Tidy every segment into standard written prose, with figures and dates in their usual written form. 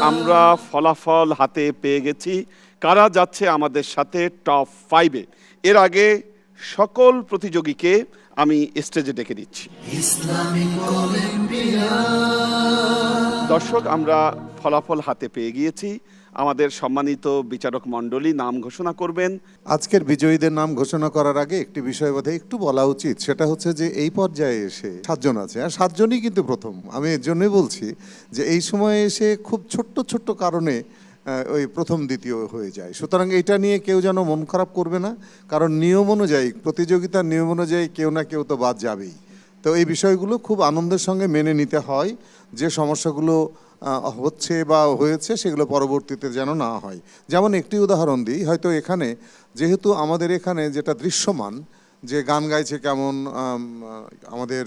আমরা ফলাফল হাতে পেয়ে গেছি। কারা যাচ্ছে আমাদের সাথে টপ 5-এ। এর আগে সকল প্রতিযোগীকে আমি স্টেজে ডেকে দিচ্ছি। দর্শক, আমরা ফলাফল হাতে পেয়ে গিয়েছি। আমাদের সম্মানিত বিচারক মণ্ডলী নাম ঘোষণা করবেন। আজকের বিজয়ীদের নাম ঘোষণা করার আগে একটি বিষয় বোধহয় একটু বলা উচিত, সেটা হচ্ছে যে এই পর্যায়ে এসে 7 জন আছে, আর 7 জনই কিন্তু প্রথম। আমি এর জন্যই বলছি যে এই সময়ে এসে খুব ছোট্ট ছোট্ট কারণে ওই প্রথম দ্বিতীয় হয়ে যায়। সুতরাং এটা নিয়ে কেউ যেন মন খারাপ করবে না, কারণ নিয়ম অনুযায়ী, প্রতিযোগিতার নিয়ম অনুযায়ী কেউ না কেউ তো বাদ যাবেই। তো এই বিষয়গুলো খুব আনন্দের সঙ্গে মেনে নিতে হয়, যে সমস্যাগুলো হচ্ছে বা হয়েছে সেগুলো পরবর্তীতে যেন না হয়। যেমন একটি উদাহরণ দিই, হয়তো এখানে যেহেতু আমাদের এখানে যেটা দৃশ্যমান, যে গান গাইছে কেমন, আমাদের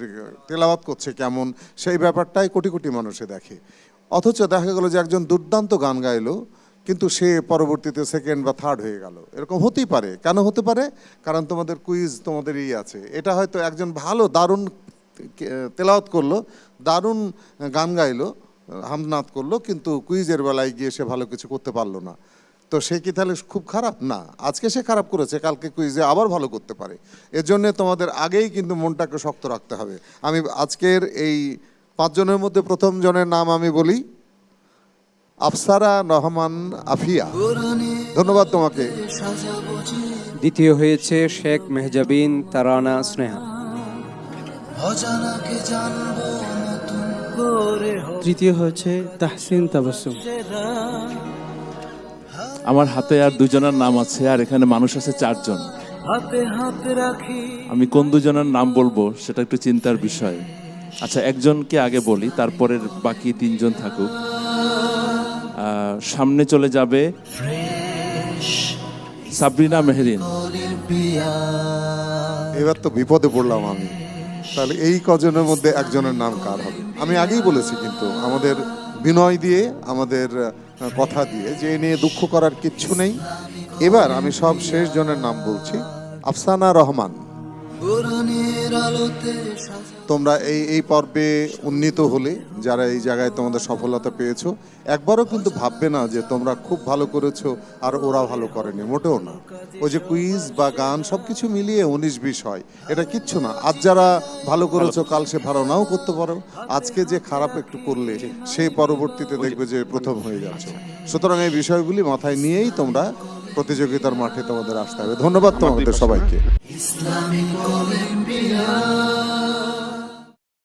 তেলাওয়াত করছে কেমন, সেই ব্যাপারটাই কোটি কোটি মানুষে দেখে। অথচ দেখা গেল যে একজন দুর্দান্ত গান গাইলো, কিন্তু সে পরবর্তীতে সেকেন্ড বা থার্ড হয়ে গেল। এরকম হতেই পারে। কেন হতে পারে? কারণ তোমাদের কুইজ তোমাদেরই আছে। এটা হয়তো একজন ভালো দারুণ তেলাওয়াত করলো, দারুণ গান গাইলো, হামদনাদ করলো, কিন্তু কুইজের বেলায় গিয়ে সে ভালো কিছু করতে পারলো না। তো সে কি তাহলে খুব খারাপ? না, আজকে সে খারাপ করেছে, কালকে কুইজে আবার ভালো করতে পারে। এর জন্য তোমাদের আগেই কিন্তু মনটাকে শক্ত রাখতে হবে। আমি আজকের এই 5 জনের মধ্যে প্রথম জনের নাম আমি বলি, আফসারা রহমান আফিয়া। ধন্যবাদ তোমাকে। দ্বিতীয় হয়েছে শেখ মেহজাবিন তারানা স্নেহা। তৃতীয় হয়েছে তাহসিন তাবাসসুম। আমার হাতে আর 2 জনের নাম আছে, আর এখানে মানুষ আছে 4 জন। আমি কোন 2 জনের নাম বলবো সেটা একটু চিন্তার বিষয়। আচ্ছা, একজনকে আগে বলি, তারপরে বাকি 3 জন থাকুক। সামনে চলে যাবে সাবরিনা মেহরিন। এবার তো বিপদে পড়লাম আমি। তাহলে এই কজনের মধ্যে একজনের নাম কার হবে? আমি আগেই বলেছি কিন্তু আমাদের বিনয় দিয়ে, আমাদের কথা দিয়ে, যে এ নিয়ে দুঃখ করার কিচ্ছু নেই। এবার আমি সব শেষ জনের নাম বলছি, আফসানা রহমান। তোমরা এই পর্বে উন্নীত হলে, যারা এই জায়গায় তোমাদের সফলতা পেয়েছো, একবারও কিন্তু ভাববে না যে তোমরা খুব ভালো করেছো আর ওরা ভালো করেনি, মোটেও না। ওই যে কুইজ বা গান সবকিছু মিলিয়ে 19-20 হয়, এটা কিচ্ছু না। আজ যারা ভালো করেছো কাল সে ভালো নাও করতে পারো। আজকে যে খারাপ একটু করলে সে পরবর্তীতে দেখবে যে প্রথম হয়ে যাচ্ছে। সুতরাং এই বিষয়গুলি মাথায় নিয়েই তোমরা প্রতিযোগিতার মাঠে তোমাদের আসতে হবে। ধন্যবাদ তোমাদের সবাইকে।